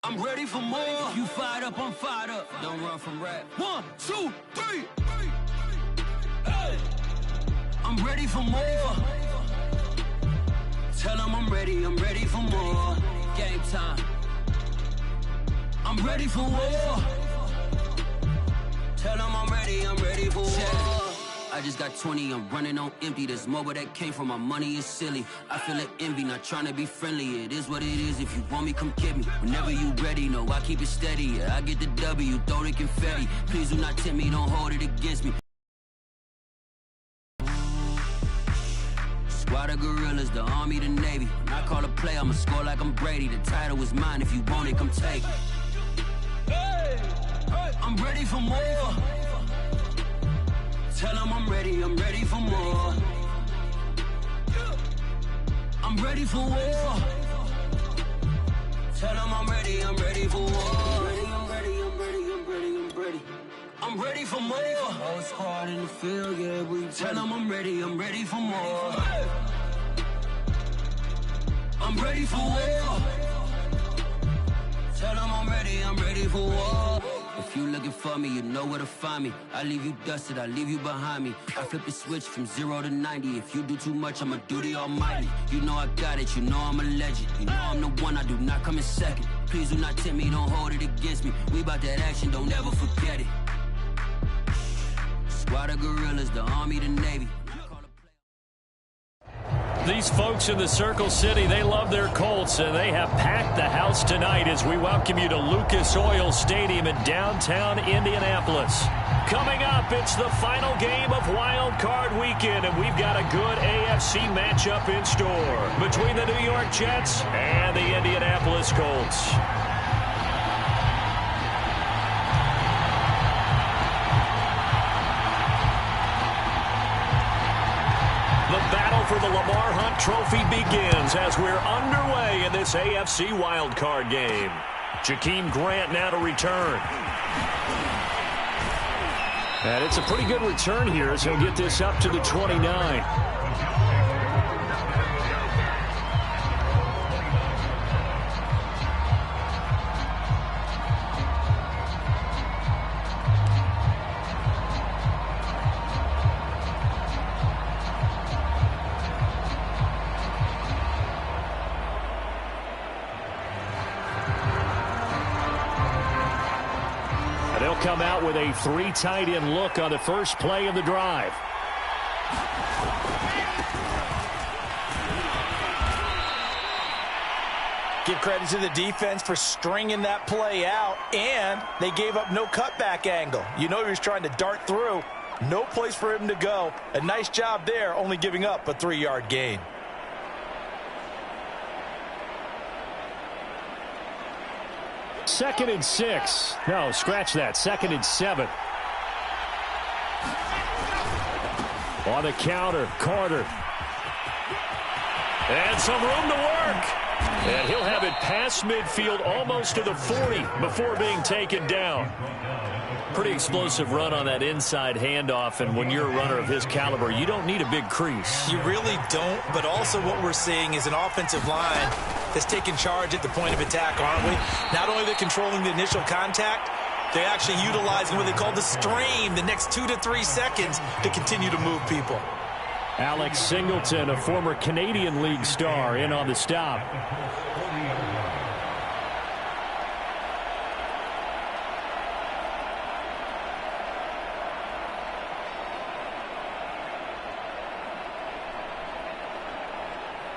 I'm ready for more. If you fired up, I'm fired up. Don't run from rap. 1, 2, 3. Hey. I'm ready for more. Tell them I'm ready for more. Game time. I'm ready for war. Tell them I'm ready for war. I just got 20, I'm running on empty. This mobile that came from my money is silly. I feel like envy, not trying to be friendly. It is what it is, if you want me, come get me. Whenever you ready, no, I keep it steady. Yeah, I get the W, throw the confetti. Please do not tempt me, don't hold it against me. Squad of gorillas, the army, the navy. When I call a play, I'ma score like I'm Brady. The title is mine, if you want it, come take it. Hey, I'm ready for more. Tell them I'm ready for more. I'm ready for war. Tell them I'm ready for war. I'm ready for more. Whole squad in the field, yeah, we tell them I'm ready for more. I'm ready for war. Tell them I'm ready for war. If you looking for me, you know where to find me. I leave you dusted, I leave you behind me. I flip the switch from 0 to 90. If you do too much, I'ma do the almighty. You know I got it, you know I'm a legend. You know I'm the one, I do not come in second. Please do not tempt me, don't hold it against me. We about that action, don't ever forget it. Squad of gorillas, the army, the navy. These folks in the Circle City, they love their Colts, and they have packed the house tonight as we welcome you to Lucas Oil Stadium in downtown Indianapolis. Coming up, it's the final game of Wild Card Weekend, and we've got a good AFC matchup in store between the New York Jets and the Indianapolis Colts. The battle for the Lamar Hunt Trophy begins as we're underway in this AFC wildcard game. Jakeem Grant now to return. And it's a pretty good return here as he'll get this up to the 29. Come out with a 3 tight end look on the first play of the drive. Give credit to the defense for stringing that play out, and they gave up no cutback angle. You know he was trying to dart through. No place for him to go. A nice job there, only giving up a 3-yard gain. Second and 6. No, scratch that. Second and 7. On the counter, Carter. And some room to work. And he'll have it past midfield almost to the 40 before being taken down. Pretty explosive run on that inside handoff, and when you're a runner of his caliber, you don't need a big crease. You really don't, but also what we're seeing is an offensive line that's taking charge at the point of attack, aren't we? Not only are they controlling the initial contact, they're actually utilizing what they call the stream, the next 2 to 3 seconds to continue to move people. Alex Singleton, a former Canadian League star, in on the stop.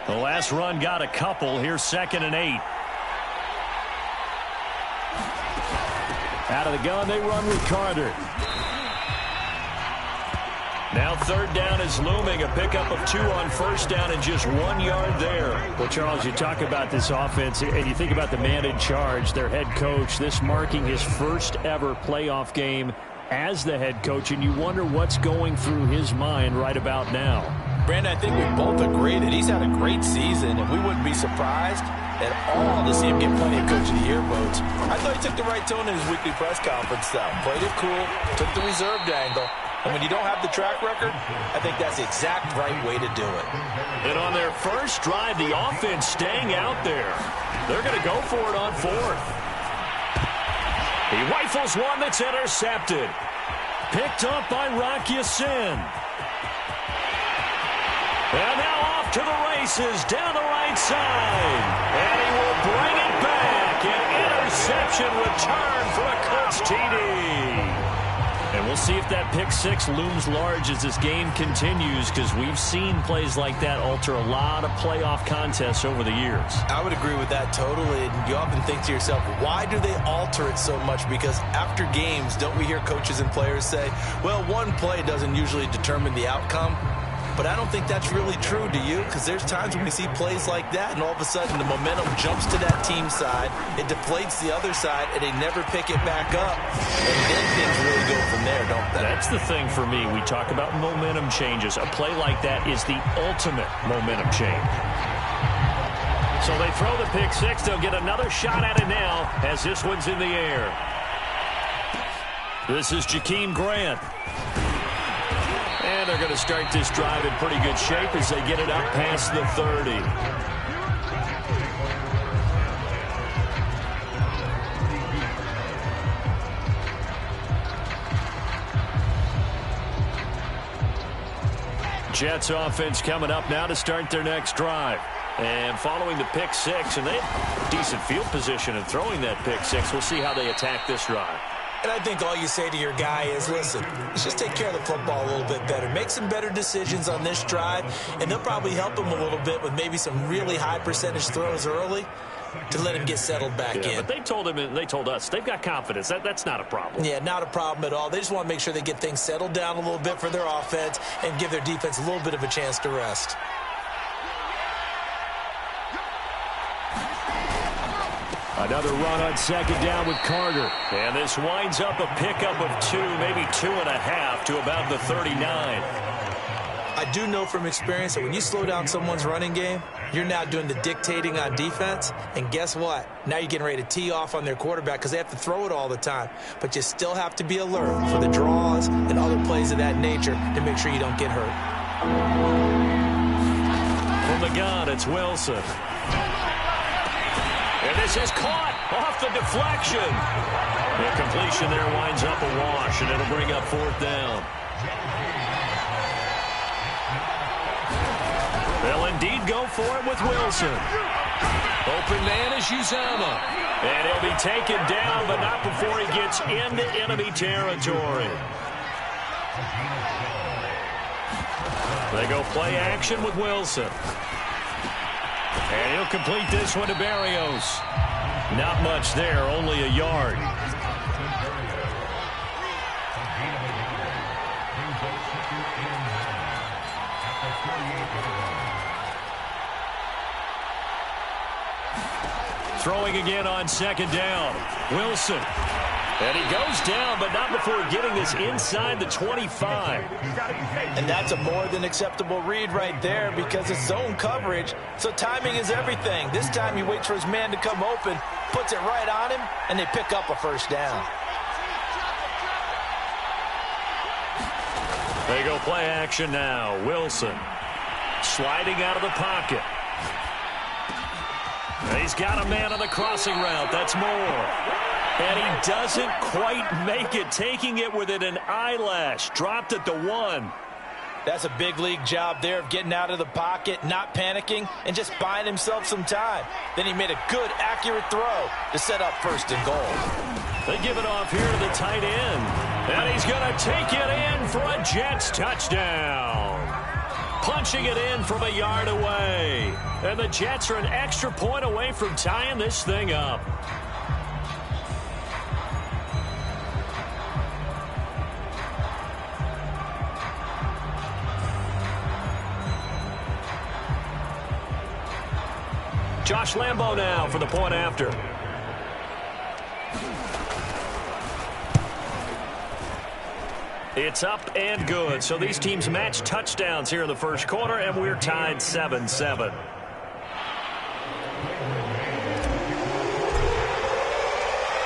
The last run got a couple. Here's 2nd and 8. Out of the gun, they run with Carter. Now 3rd down is looming. A pickup of 2 on 1st down and just 1 yard there. Well, Charles, you talk about this offense, and you think about the man in charge, their head coach, this marking his first ever playoff game as the head coach, and you wonder what's going through his mind right about now. Brandon, I think we both agree that he's had a great season, and we wouldn't be surprised at all to see him get plenty of Coach of the Year votes. I thought he took the right tone in his weekly press conference, though. Played it cool, took the reserved angle, and when you don't have the track record, I think that's the exact right way to do it. And on their first drive, the offense staying out there. They're going to go for it on 4th. He rifles one that's intercepted. Picked up by Rock Ya-Sin. And now off to the races down the right side. And he will bring it back. An interception return for a Colts TD. And we'll see if that pick six looms large as this game continues, because we've seen plays like that alter a lot of playoff contests over the years. I would agree with that totally. And you often think to yourself, why do they alter it so much? Because after games, don't we hear coaches and players say, well, one play doesn't usually determine the outcome? But I don't think that's really true, do you? Because there's times when we see plays like that, and all of a sudden the momentum jumps to that team side, it deflates the other side, and they never pick it back up. And then things really go from there, don't they? That's the thing for me. We talk about momentum changes. A play like that is the ultimate momentum change. So they throw the pick six. They'll get another shot at it now as this one's in the air. This is Jakeem Grant. And they're going to start this drive in pretty good shape as they get it up past the 30. Jets offense coming up now to start their next drive. And following the pick six, and they have decent field position in throwing that pick six. We'll see how they attack this drive. And I think all you say to your guy is, listen, let's just take care of the football a little bit better. Make some better decisions on this drive, and they'll probably help him a little bit with maybe some really high percentage throws early to let him get settled back in. But they told him, and they told us, they've got confidence. That's not a problem. Yeah, not a problem at all. They just want to make sure they get things settled down a little bit for their offense and give their defense a little bit of a chance to rest. Another run on second down with Carter. And this winds up a pickup of 2, maybe 2.5 to about the 39. I do know from experience that when you slow down someone's running game, you're now doing the dictating on defense. And guess what? Now you're getting ready to tee off on their quarterback because they have to throw it all the time. But you still have to be alert for the draws and other plays of that nature to make sure you don't get hurt. From the gun, it's Wilson. And this is caught off the deflection. The completion there winds up a wash, and it'll bring up fourth down. They'll indeed go for it with Wilson. Open man is Uzama. And he'll be taken down, but not before he gets into enemy territory. They go play action with Wilson. And he'll complete this one to Berrios. Not much there, only a yard. Throwing again on second down. Wilson. And he goes down, but not before getting this inside the 25. And that's a more than acceptable read right there because it's zone coverage, so timing is everything. This time he waits for his man to come open, puts it right on him, and they pick up a first down. They go play action now. Wilson sliding out of the pocket. He's got a man on the crossing route. That's Moore. And he doesn't quite make it, taking it within an eyelash. Dropped at the 1. That's a big league job there of getting out of the pocket, not panicking, and just buying himself some time. Then he made a good, accurate throw to set up first and goal. They give it off here to the tight end. And he's going to take it in for a Jets touchdown. Punching it in from a yard away. And the Jets are an extra point away from tying this thing up. Josh Lambo now for the point after. It's up and good. So these teams match touchdowns here in the first quarter, and we're tied 7-7.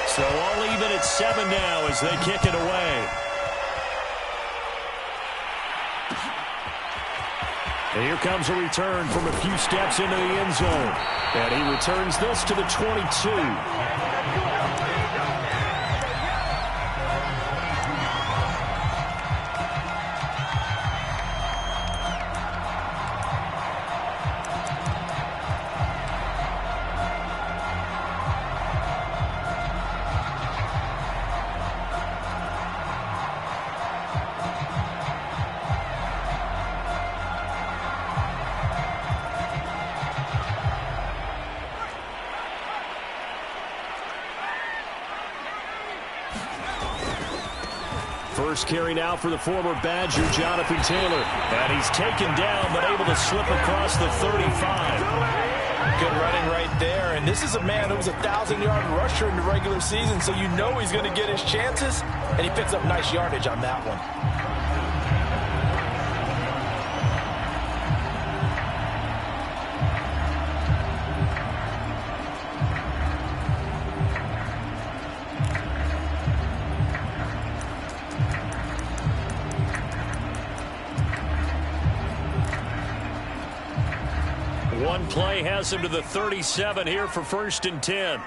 So all even at 7 now as they kick it away. And here comes a return from a few steps into the end zone. And he returns this to the 22. First carry now for the former Badger, Jonathan Taylor. And he's taken down, but able to slip across the 35. Good running right there. And this is a man who was a 1,000-yard rusher in the regular season, so you know he's going to get his chances. And he picks up nice yardage on that one. One play has him to the 37 here for 1st and 10.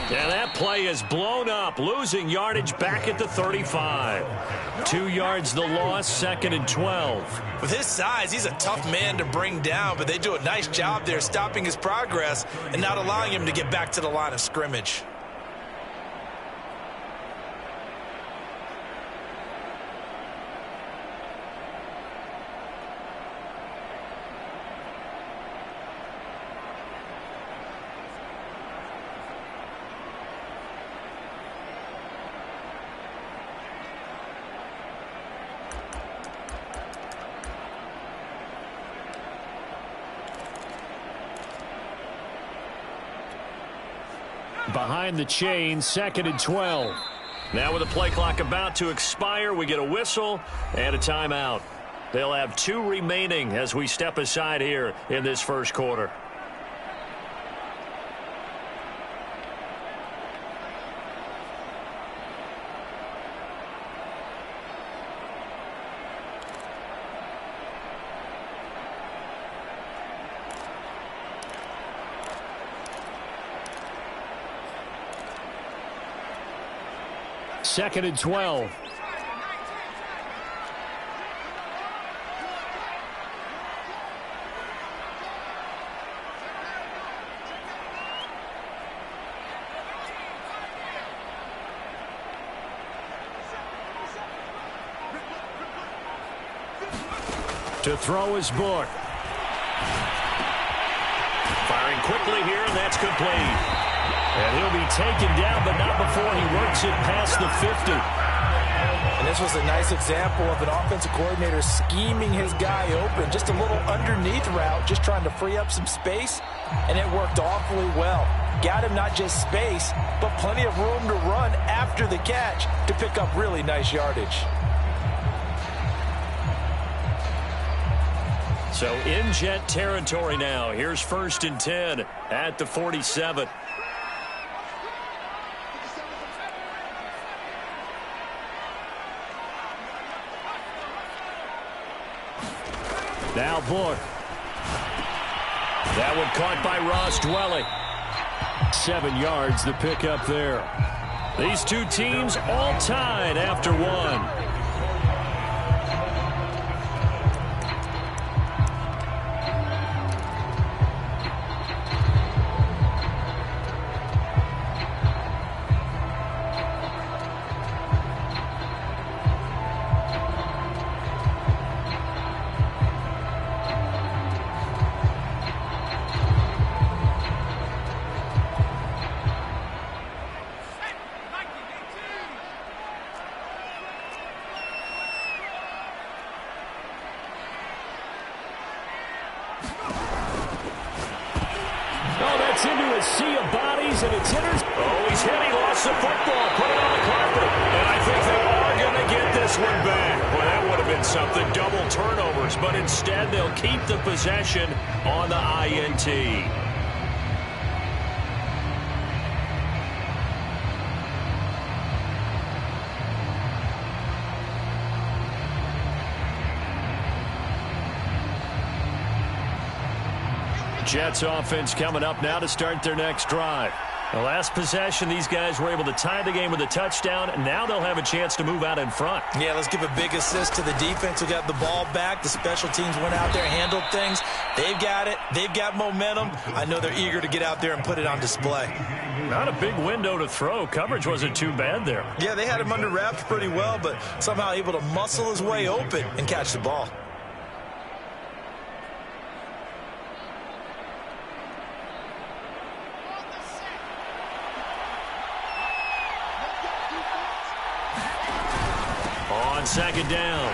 And that play is blown up, losing yardage back at the 35. 2 yards the loss, 2nd and 12. With his size, he's a tough man to bring down, but they do a nice job there stopping his progress and not allowing him to get back to the line of scrimmage. Behind the chain, 2nd and 12. Now with the play clock about to expire, we get a whistle and a timeout. They'll have 2 remaining as we step aside here in this first quarter. Second and 12. To throw his book. Firing quickly here, and that's complete. And he'll be taken down, but not before he works it past the 50. And this was a nice example of an offensive coordinator scheming his guy open. Just a little underneath route, just trying to free up some space, and it worked awfully well. Got him not just space, but plenty of room to run after the catch to pick up really nice yardage. So in Jet territory now. Here's 1st and 10 at the 47. Now Book. That one caught by Ross Dwelly. 7 yards the pick up there. These two teams all tied after 1. Into a sea of bodies, and it's hitters. Oh, he's hit. He lost the football. Put it on the carpet. And I think they are going to get this one back. Well, that would have been something. Double turnovers. But instead, they'll keep the possession on the INT. Jets offense coming up now to start their next drive. The last possession, these guys were able to tie the game with a touchdown, and now they'll have a chance to move out in front. Yeah, let's give a big assist to the defense who got the ball back. The special teams went out there, handled things. They've got it. They've got momentum. I know they're eager to get out there and put it on display. Not a big window to throw. Coverage wasn't too bad there. Yeah, they had him under wraps pretty well, but somehow able to muscle his way open and catch the ball. second down.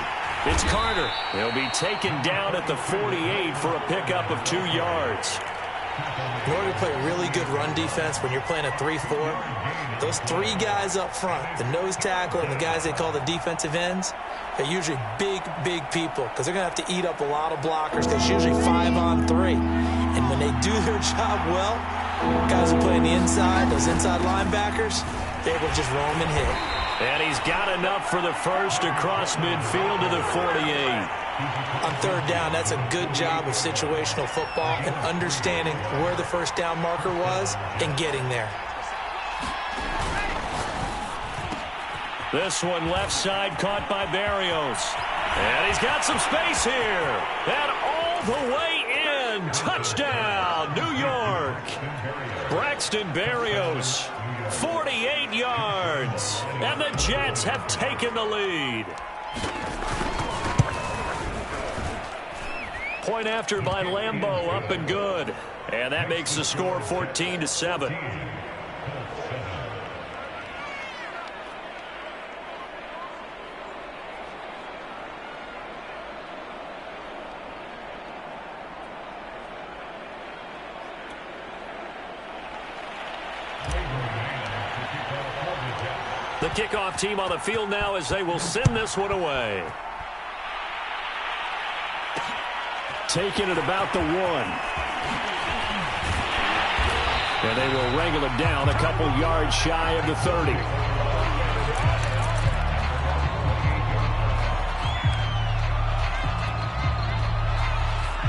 It's Carter. He'll be taken down at the 48 for a pickup of 2 yards. In order to play really good run defense when you're playing a 3-4, those 3 guys up front, the nose tackle and the guys they call the defensive ends, they're usually big people because they're going to have to eat up a lot of blockers because it's usually 5-on-3. And when they do their job well, guys who play on the inside, those inside linebackers, they're able to just roam and hit. And he's got enough for the first across midfield to the 48. On third down, that's a good job of situational football and understanding where the first down marker was and getting there. This one left side caught by Barrios. And he's got some space here. And all the way in. Touchdown, New York. Braxton Barrios, 48 yards. And the Jets have taken the lead. Point after by Lambeau, up and good. And that makes the score 14-7. The kickoff team on the field now as they will send this one away. Taking it about the 1. And they will wrangle it down a couple yards shy of the 30.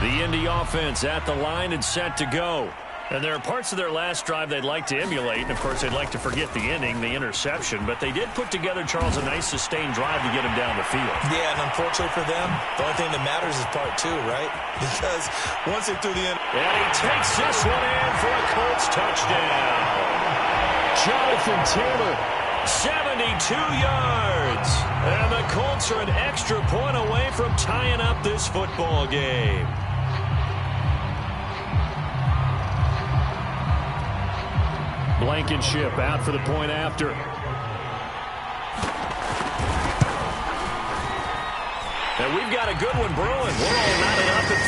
The Indy offense at the line and set to go. And there are parts of their last drive they'd like to emulate. And, of course, they'd like to forget the ending, the interception. But they did put together, Charles, a nice sustained drive to get him down the field. Yeah, and unfortunately for them, the only thing that matters is part 2, right? Because once they're through the end... And he takes this one in for a Colts touchdown. Jonathan Taylor, 72 yards. And the Colts are an extra point away from tying up this football game. Blankenship out for the point after. And we've got a good one brewing. We're all knotted up at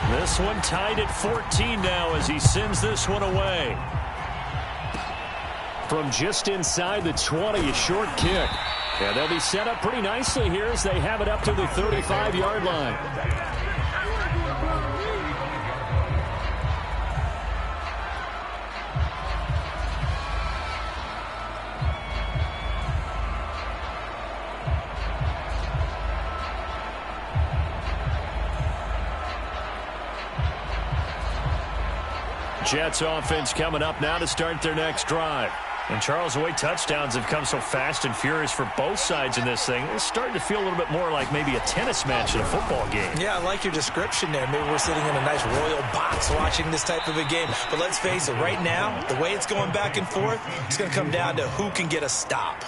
14. This one tied at 14 now as he sends this one away. From just inside the 20, a short kick. And they'll be set up pretty nicely here as they have it up to the 35-yard line. Jets offense coming up now to start their next drive. And, Charles, the way touchdowns have come so fast and furious for both sides in this thing, it's starting to feel a little bit more like maybe a tennis match in a football game. Yeah, I like your description there. Maybe we're sitting in a nice royal box watching this type of a game. But let's face it, right now, the way it's going back and forth, it's going to come down to who can get a stop.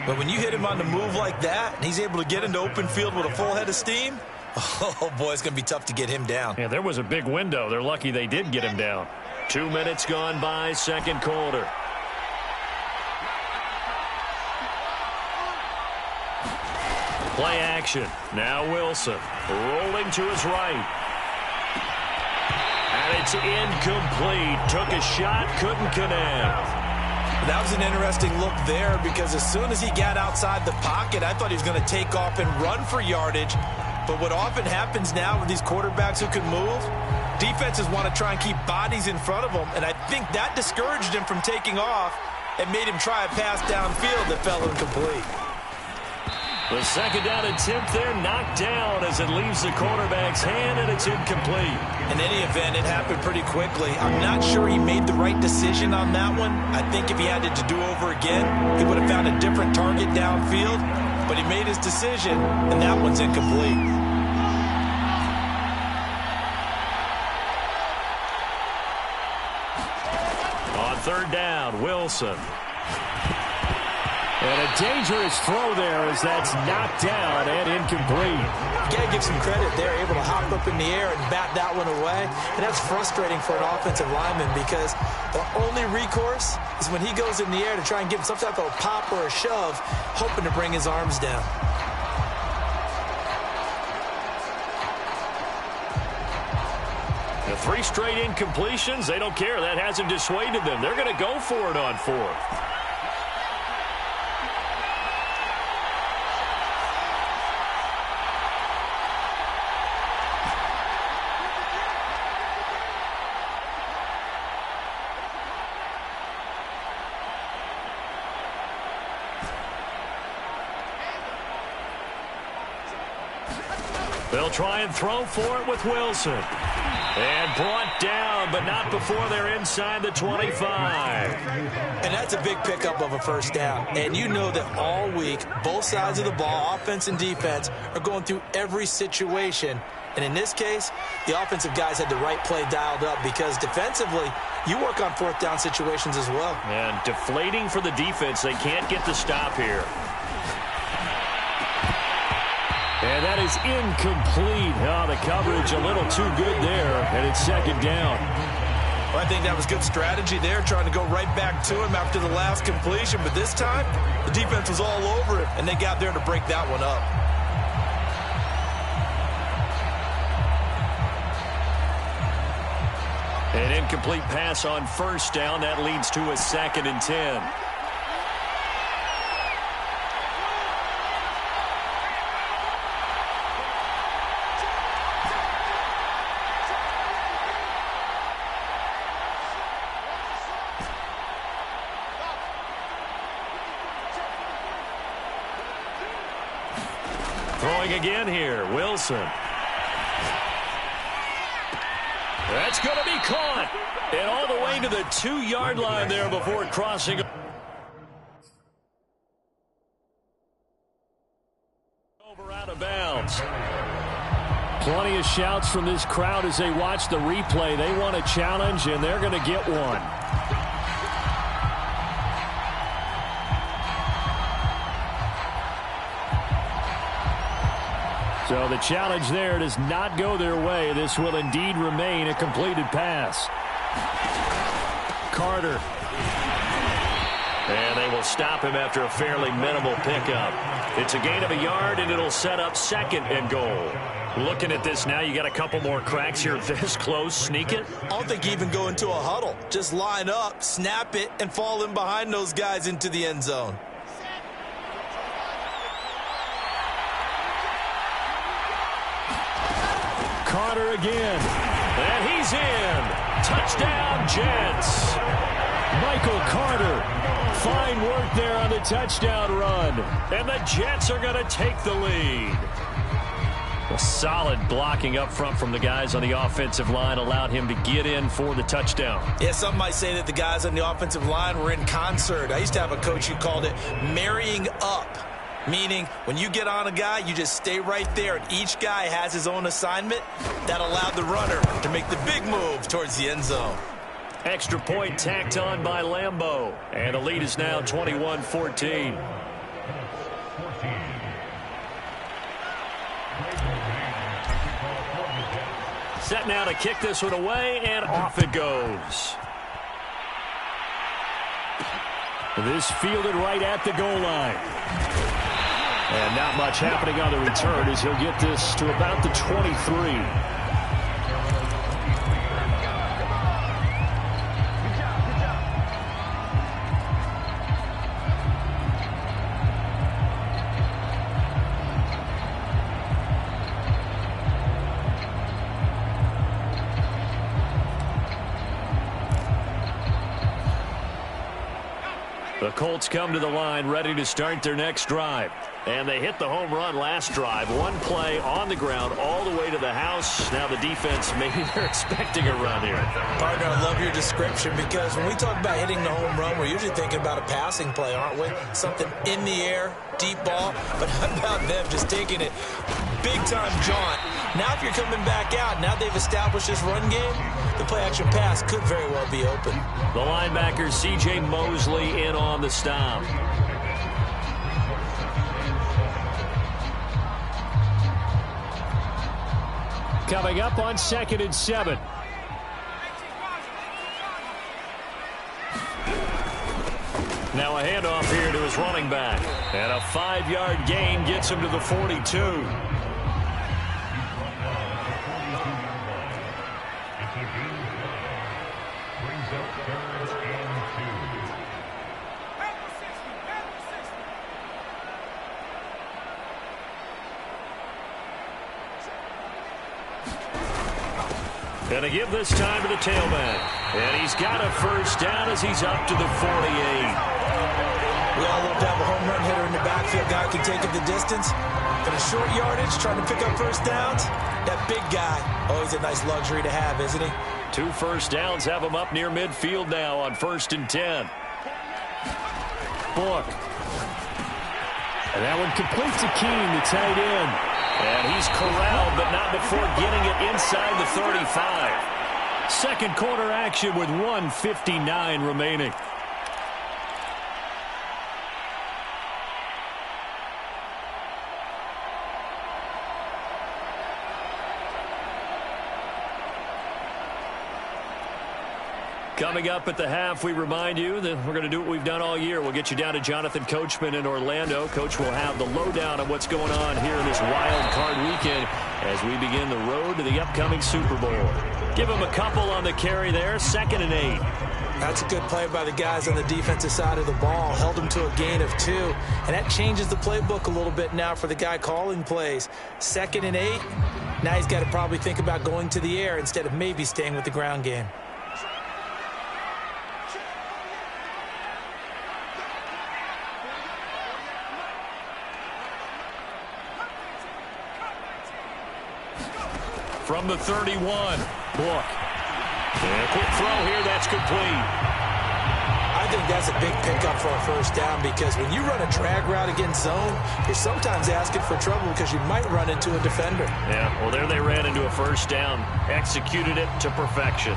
But when you hit him on the move like that, and he's able to get into open field with a full head of steam, oh, boy, it's going to be tough to get him down. Yeah, there was a big window. They're lucky they did get him down. 2 minutes gone by, second quarter. Play action. Now Wilson rolling to his right. And it's incomplete. Took a shot, couldn't connect. That was an interesting look there because as soon as he got outside the pocket, I thought he was going to take off and run for yardage. But what often happens now with these quarterbacks who can move, defenses want to try and keep bodies in front of them. And I think that discouraged him from taking off and made him try a pass downfield that fell incomplete. The second down attempt there knocked down as it leaves the quarterback's hand, and it's incomplete. In any event, it happened pretty quickly. I'm not sure he made the right decision on that one. I think if he had it to do over again, he would have found a different target downfield. But he made his decision, and that one's incomplete. On third down, Wilson. And a dangerous throw there as that's knocked down and incomplete. You got to give some credit. They're able to hop up in the air and bat that one away. And that's frustrating for an offensive lineman because the only recourse is when he goes in the air to try and give some type of a pop or a shove, hoping to bring his arms down. The 3 straight incompletions, they don't care. That hasn't dissuaded them. They're going to go for it on 4th. They'll try and throw for it with Wilson. And brought down, but not before they're inside the 25. And that's a big pickup of a first down. And you know that all week, both sides of the ball, offense and defense, are going through every situation. And in this case, the offensive guys had the right play dialed up because defensively, you work on 4th down situations as well. And deflating for the defense. They can't get the stop here. And that is incomplete. Oh, the coverage a little too good there, and it's 2nd down. Well, I think that was good strategy there, trying to go right back to him after the last completion. But this time, the defense was all over him, and they got there to break that one up. An incomplete pass on 1st down. That leads to a 2nd and 10. Throwing again here, Wilson. That's going to be caught. And all the way to the 2-yard line there before crossing over out of bounds. Plenty of shouts from this crowd as they watch the replay. They want a challenge, and they're going to get one. So the challenge there does not go their way. This will indeed remain a completed pass. Carter. And they will stop him after a fairly minimal pickup. It's a gain of a yard, and it'll set up 2nd and goal. Looking at this now, you got a couple more cracks here this close. Sneak it. I don't think you even go into a huddle. Just line up, snap it, and fall in behind those guys into the end zone. Carter again. And he's in. Touchdown, Jets. Michael Carter. Fine work there on the touchdown run. And the Jets are going to take the lead. A solid blocking up front from the guys on the offensive line allowed him to get in for the touchdown. Yeah, some might say that the guys on the offensive line were in concert. I used to have a coach who called it marrying up. Meaning, when you get on a guy, you just stay right there, and each guy has his own assignment. That allowed the runner to make the big move towards the end zone. Extra point tacked on by Lambeau. And the lead is now 21-14. Set now to kick this one away, and off it goes. This fielded right at the goal line. And not much happening on the return as he'll get this to about the 23. The Colts come to the line ready to start their next drive. And they hit the home run last drive. One play on the ground all the way to the house. Now the defense, maybe they're expecting a run here. Partner, I love your description because when we talk about hitting the home run, we're usually thinking about a passing play, aren't we? Something in the air, deep ball. But how about them just taking it big-time jaunt? Now if you're coming back out, now they've established this run game, the play-action pass could very well be open. The linebacker, C.J. Mosley, in on the stop. coming up on 2nd and 7. Now a handoff here to his running back. And a 5-yard gain gets him to the 42. Going to give this time to the tailback. And he's got a first down as he's up to the 48. We all love to have a home run hitter in the backfield. Guy can take it the distance. In a short yardage, trying to pick up first downs. That big guy, always a nice luxury to have, isn't he? 2 first downs have him up near midfield now on 1st and 10. Book. And that one completes to Keene, the tight end. And he's corralled, but not before getting it inside the 35. Second quarter action with 1:59 remaining. Coming up at the half, we remind you that we're going to do what we've done all year. We'll get you down to Jonathan Coachman in Orlando. Coach will have the lowdown on what's going on here in this wild card weekend as we begin the road to the upcoming Super Bowl. Give him a couple on the carry there, 2nd and 8. That's a good play by the guys on the defensive side of the ball. Held him to a gain of 2. And that changes the playbook a little bit now for the guy calling plays. 2nd and 8. Now he's got to probably think about going to the air instead of maybe staying with the ground game. From the 31, Book. And a quick throw here, that's complete. I think that's a big pickup for a first down because when you run a drag route against zone, you're sometimes asking for trouble because you might run into a defender. Yeah, well, there they ran into a first down. Executed it to perfection.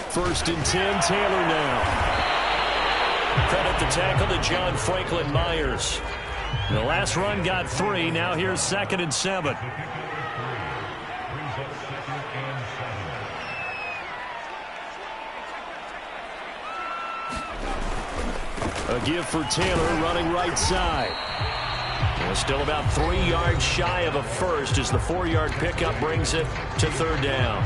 First and 10, Taylor now. Credit the tackle to John Franklin Myers. The last run got 3. Now here's 2nd and 7. A give for Taylor running right side. And still about 3 yards shy of a first as the 4-yard pickup brings it to 3rd down.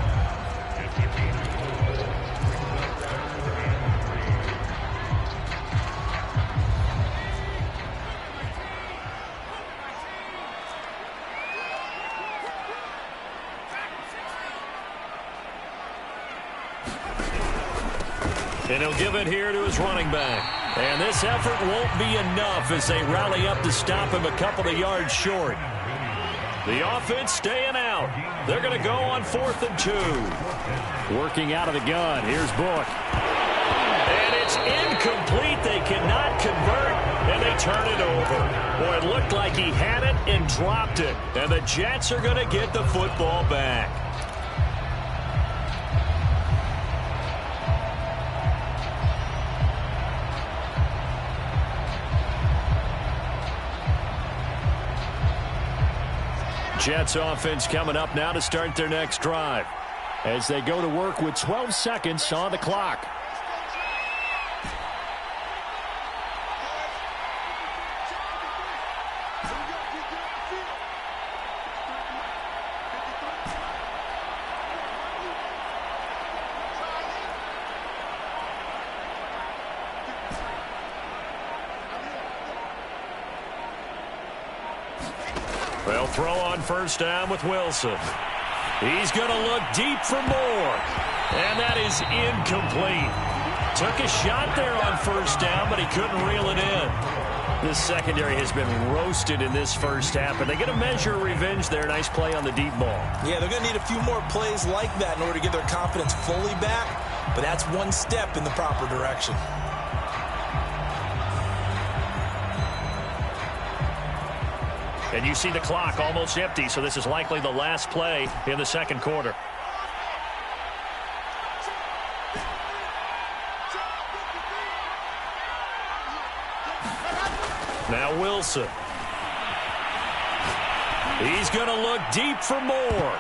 And he'll give it here to his running back. And this effort won't be enough as they rally up to stop him a couple of yards short. The offense staying out. They're going to go on 4th and 2. Working out of the gun. Here's Book. And it's incomplete. They cannot convert, and they turn it over. Boy, it looked like he had it and dropped it. And the Jets are going to get the football back. Jets offense coming up now to start their next drive as they go to work with 12 seconds on the clock. They'll throw on first down with Wilson. He's going to look deep for more. And that is incomplete. Took a shot there on first down, but he couldn't reel it in. This secondary has been roasted in this first half, and they get a measure of revenge there. Nice play on the deep ball. Yeah, they're going to need a few more plays like that in order to get their confidence fully back, but that's one step in the proper direction. And you see the clock almost empty, so this is likely the last play in the second quarter. Wilson. He's going to look deep for more.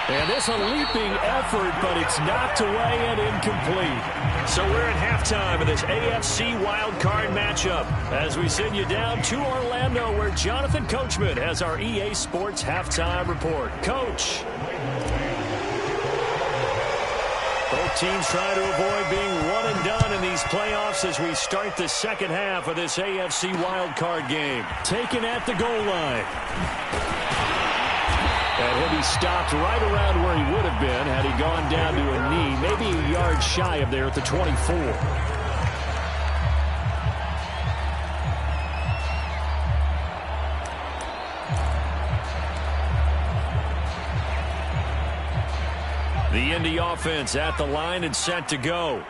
And this a leaping effort, but it's knocked away and incomplete. So we're at halftime of this AFC wildcard matchup as we send you down to Orlando where Jonathan Coachman has our EA Sports halftime report. Coach. Both teams try to avoid being one and done in these playoffs as we start the second half of this AFC wildcard game. Taken at the goal line. And he'll be stopped right around where he would have been had he gone down to a knee, maybe a yard shy of there at the 24. The Indy offense at the line and set to go.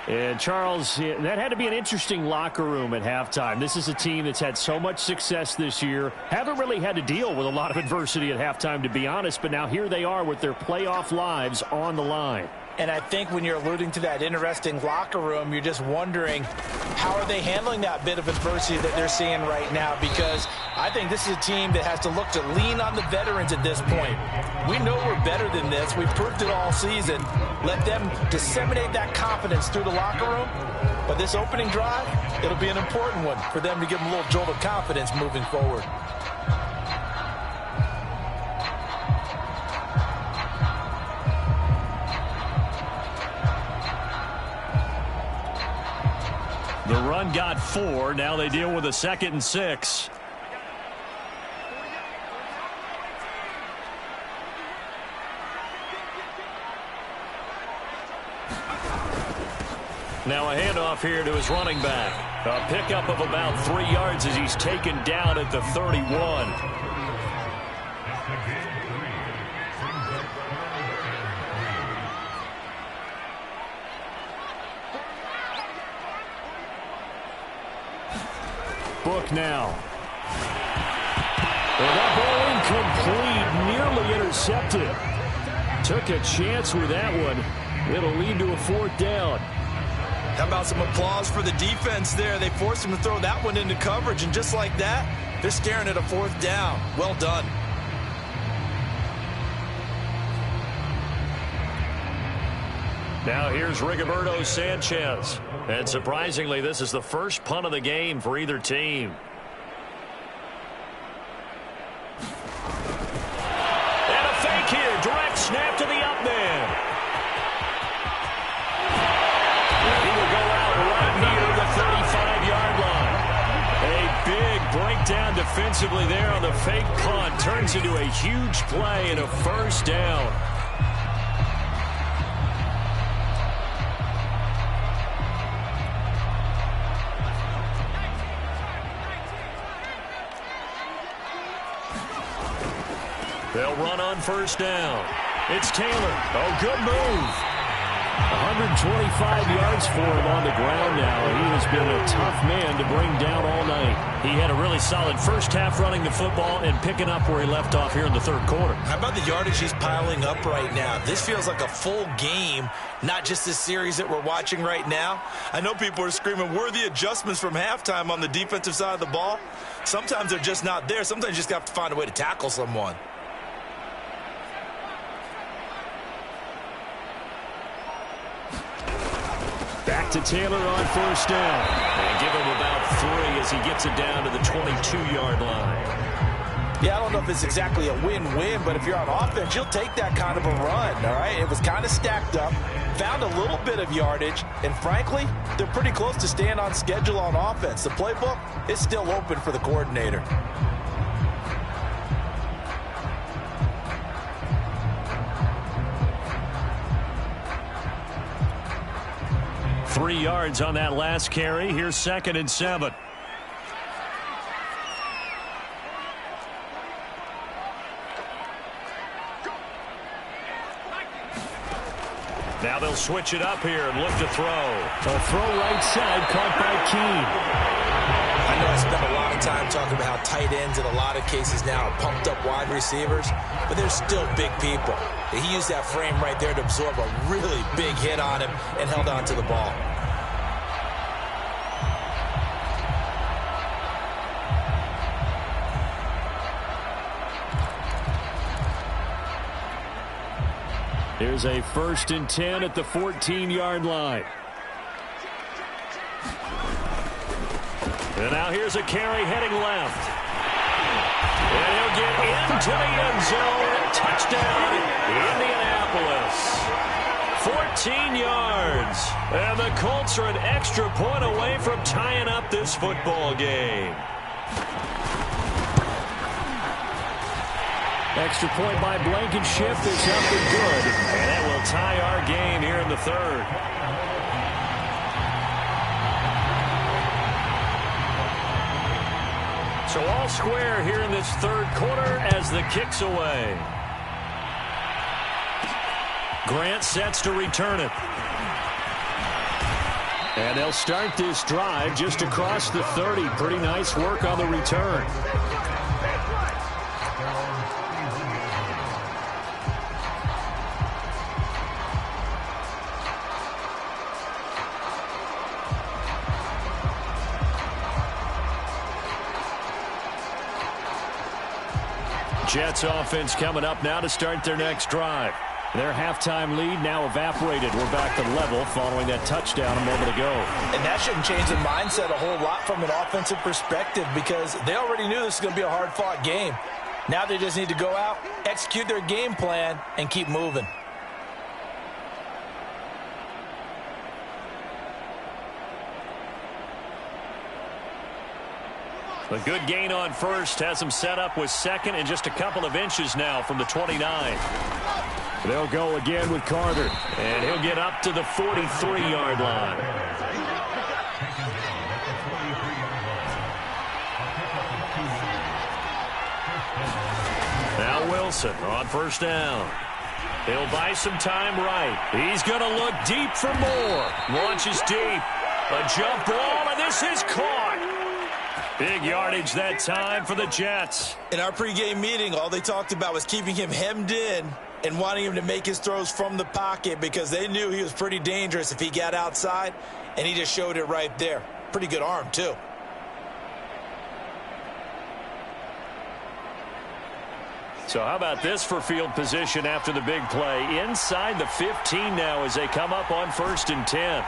And, Charles, that had to be an interesting locker room at halftime. This is a team that's had so much success this year. Haven't really had to deal with a lot of adversity at halftime, to be honest. But now here they are with their playoff lives on the line. And I think when you're alluding to that interesting locker room, you're just wondering how are they handling that bit of adversity that they're seeing right now, because I think this is a team that has to look to lean on the veterans at this point. We know we're better than this. We've proved it all season. Let them disseminate that confidence through the locker room. But this opening drive, it'll be an important one for them to give them a little jolt of confidence moving forward. The run got 4. Now they deal with a 2nd and 6. Now a handoff here to his running back. A pickup of about 3 yards as he's taken down at the 31. Book now. Well, that ball incomplete, nearly intercepted. Took a chance with that one. It'll lead to a 4th down. How about some applause for the defense there? They forced him to throw that one into coverage, and just like that, they're staring at a 4th down. Well done. Now here's Rigoberto Sanchez. And surprisingly, this is the first punt of the game for either team. And a fake here. Direct snap to the up man. He will go out right near the 35-yard line. A big breakdown defensively there on the fake punt. Turns into a huge play and a 1st down. They'll run on 1st down. It's Taylor. Oh, good move. 125 yards for him on the ground now. He has been a tough man to bring down all night. He had a really solid first half running the football and picking up where he left off here in the 3rd quarter. How about the yardage he's piling up right now? This feels like a full game, not just this series that we're watching right now. I know people are screaming, where are the adjustments from halftime on the defensive side of the ball? Sometimes they're just not there. Sometimes you just have to find a way to tackle someone. Back to Taylor on 1st down. And give him about 3 as he gets it down to the 22-yard line. Yeah, I don't know if it's exactly a win-win, but if you're on offense, you'll take that kind of a run, all right? It was kind of stacked up, found a little bit of yardage, and frankly, they're pretty close to staying on schedule on offense. The playbook is still open for the coordinator. 3 yards on that last carry. Here's 2nd and 7. Now they'll switch it up here and look to throw. A throw right side caught by Keene. I know I spent a lot of time talking about how tight ends in a lot of cases now are pumped up wide receivers, but they're still big people. He used that frame right there to absorb a really big hit on him and held on to the ball. Here's a 1st and 10 at the 14-yard line. And now here's a carry heading left. And he'll get into the end zone. Touchdown, Indianapolis. 14 yards. And the Colts are an extra point away from tying up this football game. Extra point by Blankenship is up and good. And that will tie our game here in the 3rd. So all square here in this 3rd quarter as the kick's away. Grant sets to return it. And they'll start this drive just across the 30. Pretty nice work on the return. Jets offense coming up now to start their next drive. Their halftime lead now evaporated. We're back to level following that touchdown a moment ago. And that shouldn't change the mindset a whole lot from an offensive perspective because they already knew this was going to be a hard-fought game. Now they just need to go out, execute their game plan, and keep moving. A good gain on first has him set up with 2nd and just a couple of inches now from the 29. They'll go again with Carter, and he'll get up to the 43-yard line. Now Wilson on 1st down. He'll buy some time right. He's going to look deep for more. Launches deep. A jump ball, and this is caught. Big yardage that time for the Jets. In our pregame meeting, all they talked about was keeping him hemmed in and wanting him to make his throws from the pocket because they knew he was pretty dangerous if he got outside, and he just showed it right there. Pretty good arm, too. So how about this for field position after the big play? Inside the 15 now as they come up on 1st and 10.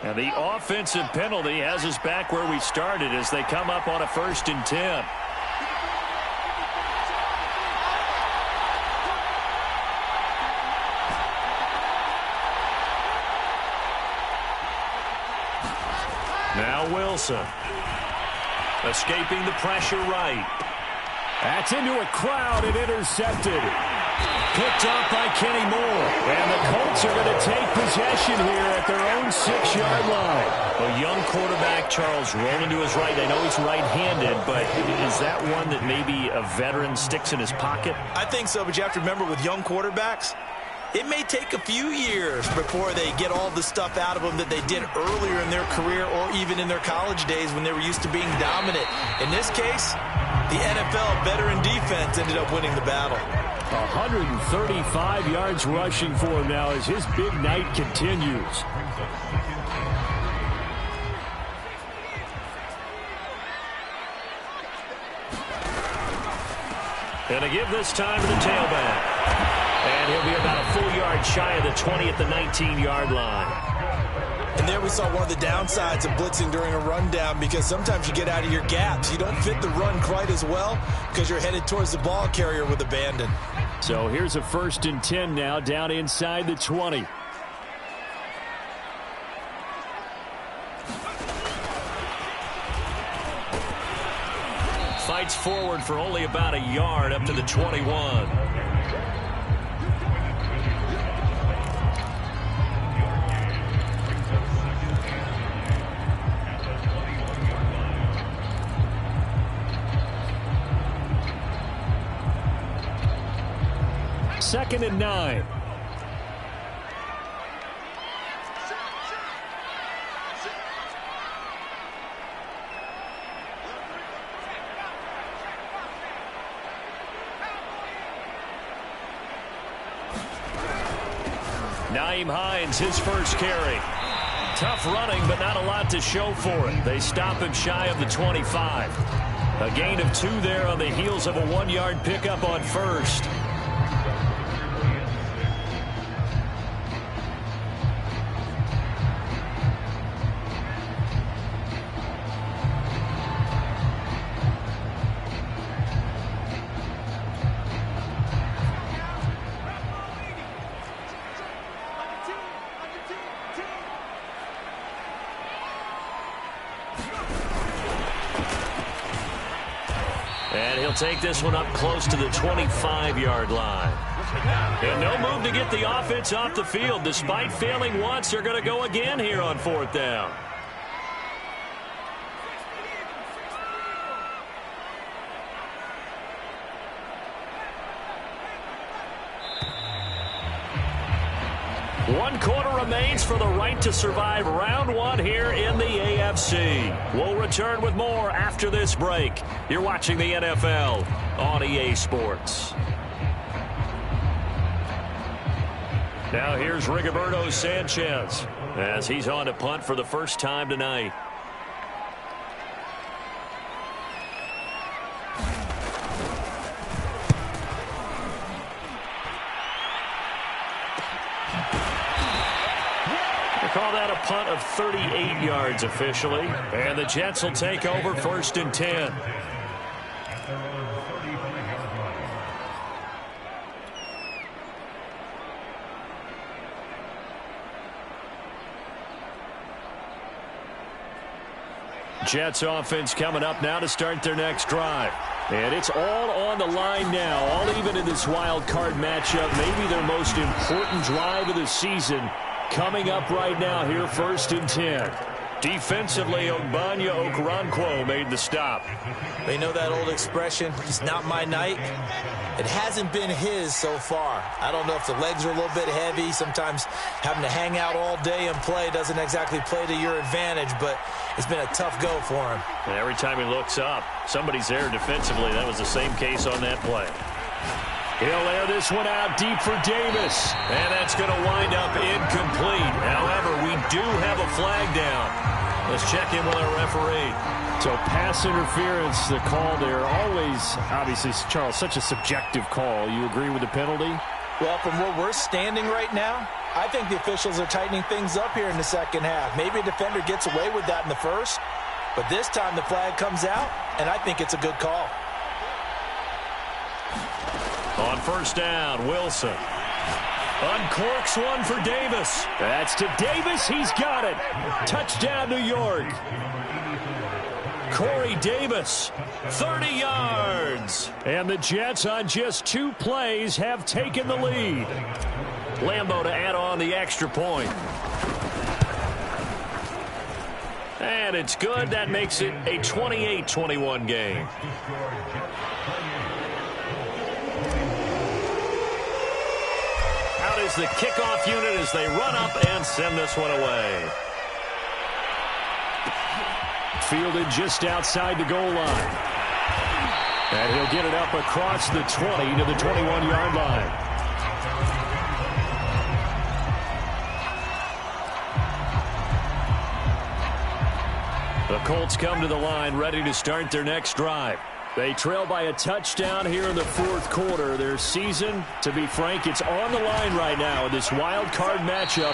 And the offensive penalty has us back where we started as they come up on a 1st and 10. Now Wilson. Escaping the pressure right. That's into a crowd and intercepted. Picked up by Kenny Moore. And the Colts are going to take possession here at their own 6-yard line. A young quarterback, Charles, rolling to his right. I know he's right-handed, but is that one that maybe a veteran sticks in his pocket? I think so, but you have to remember with young quarterbacks, it may take a few years before they get all the stuff out of them that they did earlier in their career or even in their college days when they were used to being dominant. In this case, the NFL veteran defense ended up winning the battle. 135 yards rushing for him now as his big night continues. And to give this time to the tailback. And he'll be about a full yard shy of the 20 at the 19-yard line. And there we saw one of the downsides of blitzing during a rundown because sometimes you get out of your gaps. You don't fit the run quite as well because you're headed towards the ball carrier with abandon. So here's a 1st and 10 now down inside the 20. Fights forward for only about a yard up to the 21. 2nd and 9. Nyheim Hines, his first carry. Tough running, but not a lot to show for it. They stop him shy of the 25. A gain of 2 there on the heels of a 1-yard pickup on first. And he'll take this one up close to the 25-yard line. And no move to get the offense off the field. Despite failing once, they're going to go again here on 4th down. One quarter remains for the right to survive round 1 here in the AFC. We'll return with more after this break. You're watching the NFL on EA Sports. Now here's Rigoberto Sanchez as he's on to punt for the first time tonight. Call that a punt of 38 yards officially. And the Jets will take over 1st and 10. Jets offense coming up now to start their next drive. And it's all on the line now, all even in this wild card matchup. Maybe their most important drive of the season coming up right now here, 1st and 10. Defensively, Ogbanya Okoronkwo made the stop. They know that old expression, it's not my night. It hasn't been his so far. I don't know if the legs are a little bit heavy. Sometimes having to hang out all day and play doesn't exactly play to your advantage, but it's been a tough go for him. And every time he looks up, somebody's there defensively. That was the same case on that play. He'll air this one out deep for Davis. And that's going to wind up incomplete. However, we do have a flag down. Let's check in with our referee. So pass interference, the call there. Always, obviously, Charles, such a subjective call. You agree with the penalty? Well, from where we're standing right now, I think the officials are tightening things up here in the second half. Maybe a defender gets away with that in the first, but this time the flag comes out, and I think it's a good call. On 1st down, Wilson uncorks one for Davis. That's to Davis. He's got it. Touchdown, New York. Corey Davis, 30 yards. And the Jets on just 2 plays have taken the lead. Lambo to add on the extra point. And it's good. That makes it a 28-21 game. Out is the kickoff unit as they run up and send this one away. Fielded just outside the goal line. And he'll get it up across the 20 to the 21-yard line. The Colts come to the line ready to start their next drive. They trail by a touchdown here in the 4th quarter. Their season, to be frank, it's on the line right now in this wild card matchup.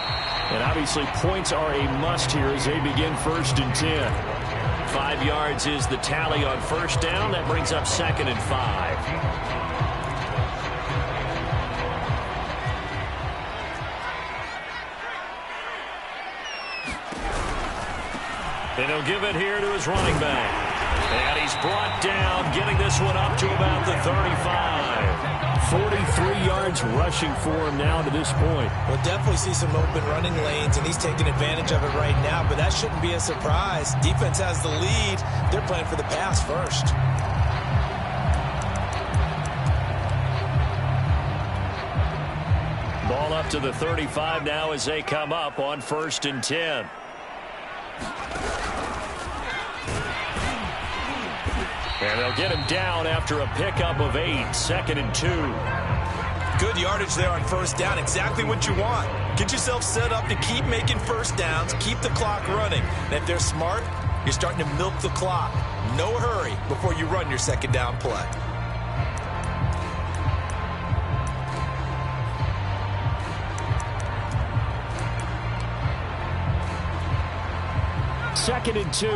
And obviously points are a must here as they begin 1st and 10. 5 yards is the tally on 1st down. That brings up 2nd and 5. And he'll give it here to his running back. And he's brought down, getting this one up to about the 35. 43 yards rushing for him now to this point. We'll definitely see some open running lanes, and he's taking advantage of it right now, but that shouldn't be a surprise. Defense has the lead. They're playing for the pass first. to the 35 now as they come up on 1st and 10. And they'll get him down after a pickup of 8, 2nd and 2. Good yardage there on 1st down. Exactly what you want. Get yourself set up to keep making 1st downs, keep the clock running. And if they're smart, you're starting to milk the clock. No hurry before you run your 2nd down play. Second and 2.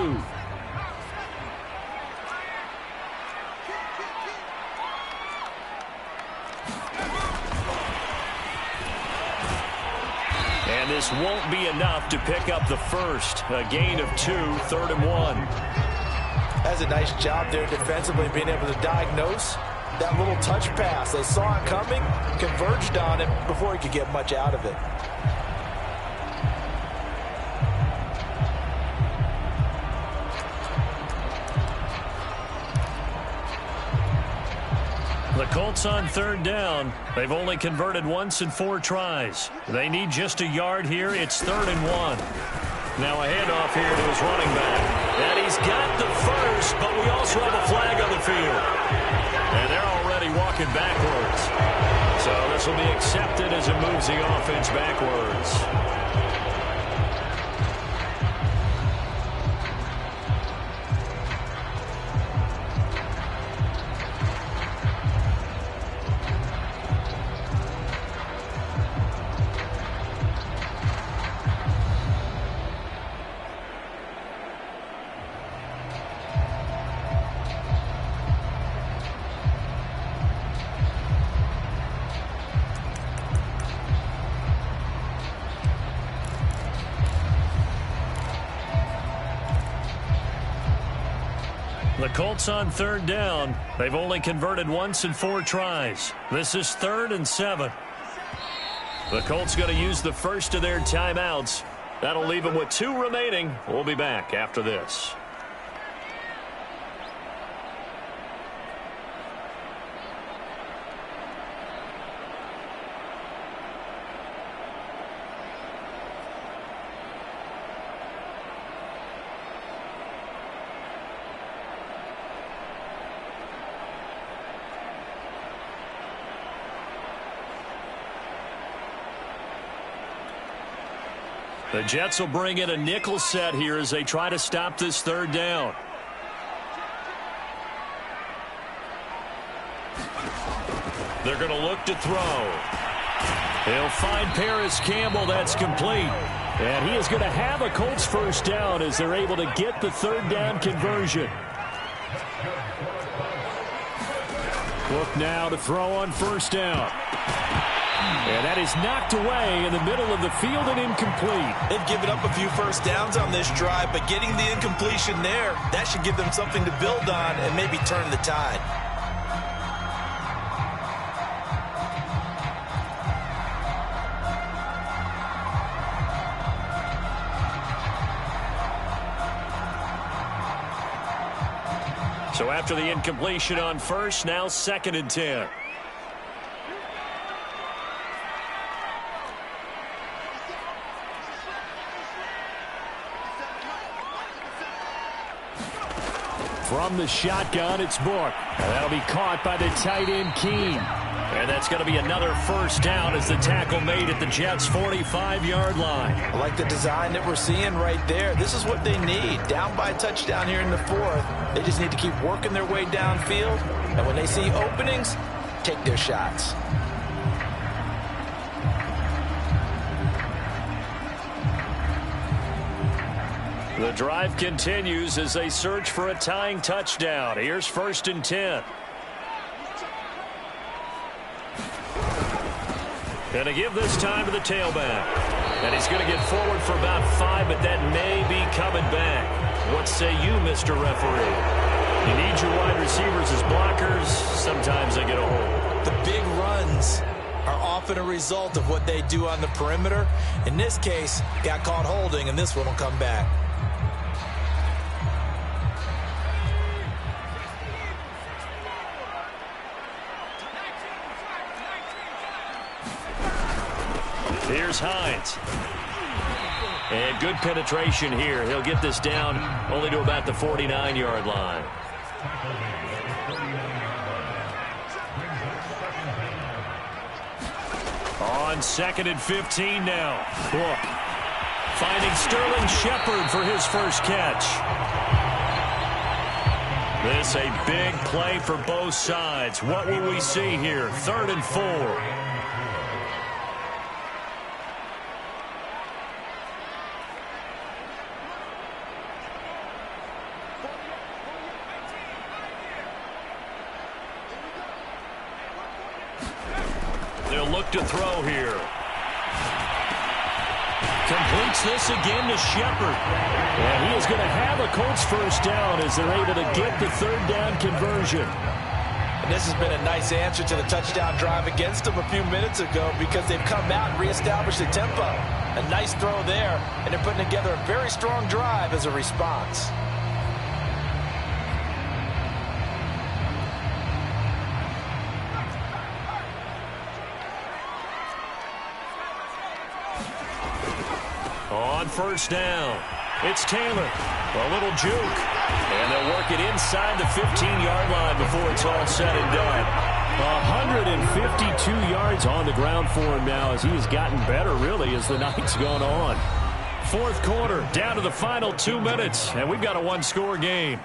And this won't be enough to pick up the first. A gain of 2, 3rd and 1. That's a nice job there defensively, being able to diagnose that little touch pass. They saw it coming, converged on it before he could get much out of it. The Colts on 3rd down. They've only converted once in 4 tries. They need just a yard here. It's 3rd and 1. Now a handoff here to his running back. And he's got the first, but we also have a flag on the field. And they're already walking backwards. So this will be accepted as it moves the offense backwards. The Colts on 3rd down. They've only converted once in 4 tries. This is 3rd and 7. The Colts going to use the first of their timeouts. That'll leave them with 2 remaining. We'll be back after this. The Jets will bring in a nickel set here as they try to stop this 3rd down. They're going to look to throw. He'll find Paris Campbell. That's complete. And he is going to have a Colts 1st down as they're able to get the 3rd down conversion. Look now to throw on 1st down. And that is knocked away in the middle of the field and incomplete. They've given up a few 1st downs on this drive, but getting the incompletion there, that should give them something to build on and maybe turn the tide. So after the incompletion on 1st, now 2nd and 10. From the shotgun, it's Book. And that'll be caught by the tight end, Keene. And that's going to be another 1st down as the tackle made at the Jets' 45-yard line. I like the design that we're seeing right there. This is what they need. Down by a touchdown here in the 4th. They just need to keep working their way downfield. And when they see openings, take their shots. The drive continues as they search for a tying touchdown. Here's 1st and 10. And to give this time to the tailback. And he's going to get forward for about 5, but that may be coming back. What say you, Mr. Referee? You need your wide receivers as blockers. Sometimes they get a hold. The big runs are often a result of what they do on the perimeter. In this case, got caught holding, and this one will come back. Here's Hines. And good penetration here. He'll get this down only to about the 49-yard line. On 2nd and 15 now. Finding Sterling Shepard for his first catch. This a big play for both sides. What will we see here? 3rd and 4. They'll look to throw here. Completes this again to Shepard. And he is going to have a Colts first down as they're able to get the 3rd down conversion. And this has been a nice answer to the touchdown drive against them a few minutes ago because they've come out and reestablished the tempo. A nice throw there, and they're putting together a very strong drive as a response. On 1st down, it's Taylor. A little juke. And they'll work it inside the 15-yard line before it's all said and done. 152 yards on the ground for him now as he has gotten better, really, as the night's gone on. 4th quarter, down to the final 2 minutes, and we've got a one-score game.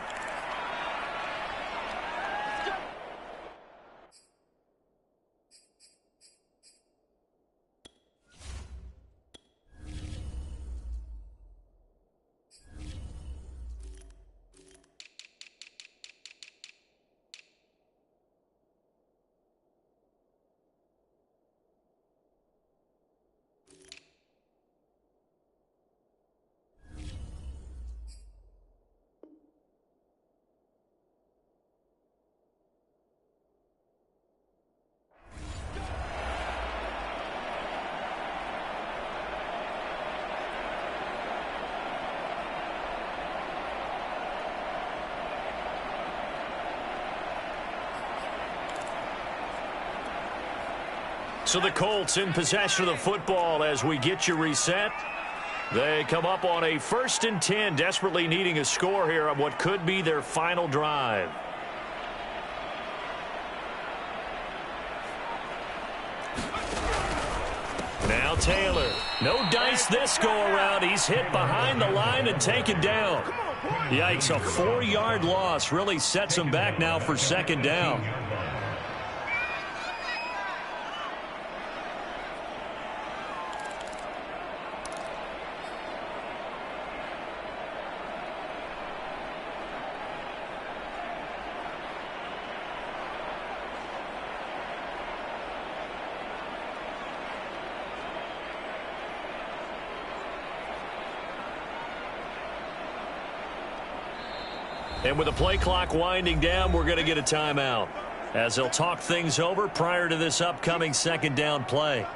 So the Colts in possession of the football as we get you reset. They come up on a 1st and 10, desperately needing a score here on what could be their final drive. Now Taylor. No dice this go-around. He's hit behind the line and taken down. Yikes, a 4-yard loss really sets him back now for 2nd down. And with the play clock winding down, we're going to get a timeout as they'll talk things over prior to this upcoming 2nd down play.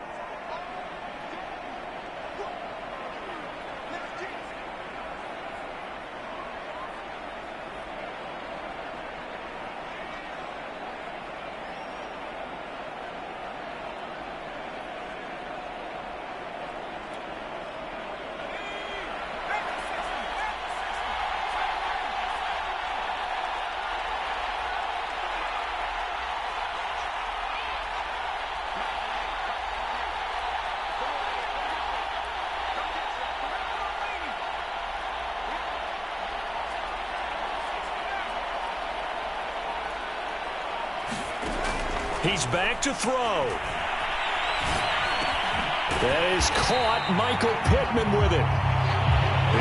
He's back to throw. That is caught. Michael Pittman with it.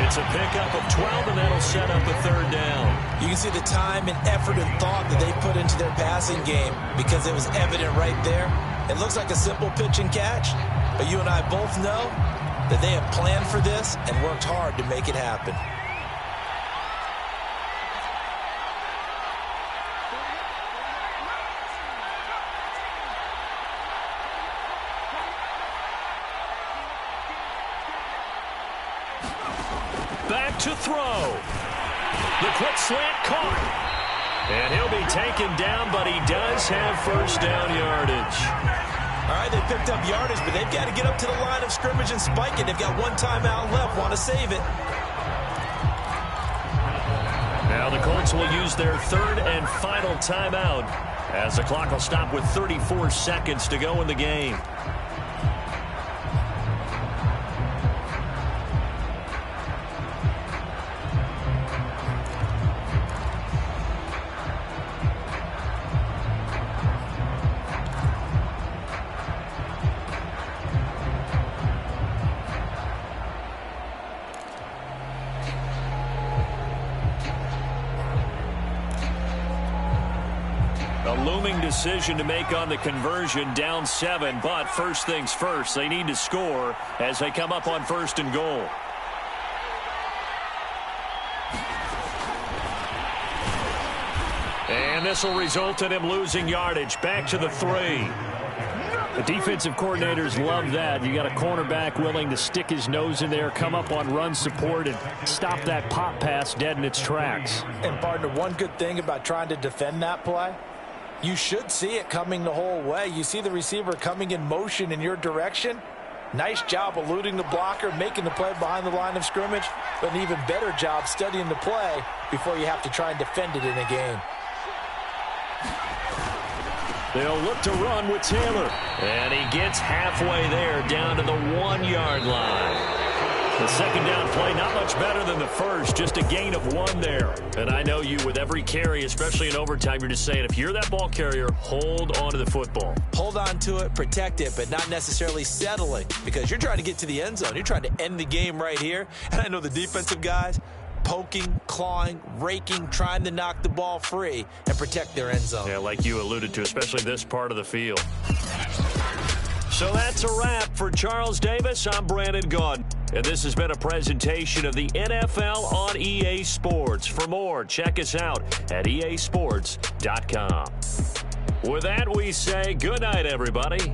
It's a pickup of 12, and that'll set up a 3rd down. You can see the time and effort and thought that they put into their passing game because it was evident right there. It looks like a simple pitch and catch, but you and I both know that they have planned for this and worked hard to make it happen. Back to throw. The quick slant caught. And he'll be taken down, but he does have 1st down yardage. All right, they picked up yardage, but they've got to get up to the line of scrimmage and spike it. They've got one timeout left. Want to save it. Now the Colts will use their third and final timeout as the clock will stop with 34 seconds to go in the game. Looming decision to make on the conversion, down 7, but first things first, they need to score as they come up on 1st and goal. And this will result in him losing yardage, back to the 3. The defensive coordinators love that. You got a cornerback willing to stick his nose in there, come up on run support, and stop that pop pass dead in its tracks. And, partner, one good thing about trying to defend that play, you should see it coming the whole way. You see the receiver coming in motion in your direction. Nice job eluding the blocker, making the play behind the line of scrimmage, but an even better job studying the play before you have to try and defend it in a game. They'll look to run with Taylor. And he gets halfway there, down to the 1-yard line. The second down play, not much better than the first, just a gain of 1 there. And I know you, with every carry, especially in overtime, you're just saying, if you're that ball carrier, hold on to the football. Hold on to it, protect it, but not necessarily settling, because you're trying to get to the end zone. You're trying to end the game right here. And I know the defensive guys, poking, clawing, raking, trying to knock the ball free and protect their end zone. Yeah, like you alluded to, especially this part of the field. So that's a wrap for Charles Davis. I'm Brandon Gaudin, and this has been a presentation of the NFL on EA Sports. For more, check us out at easports.com. With that, we say good night, everybody.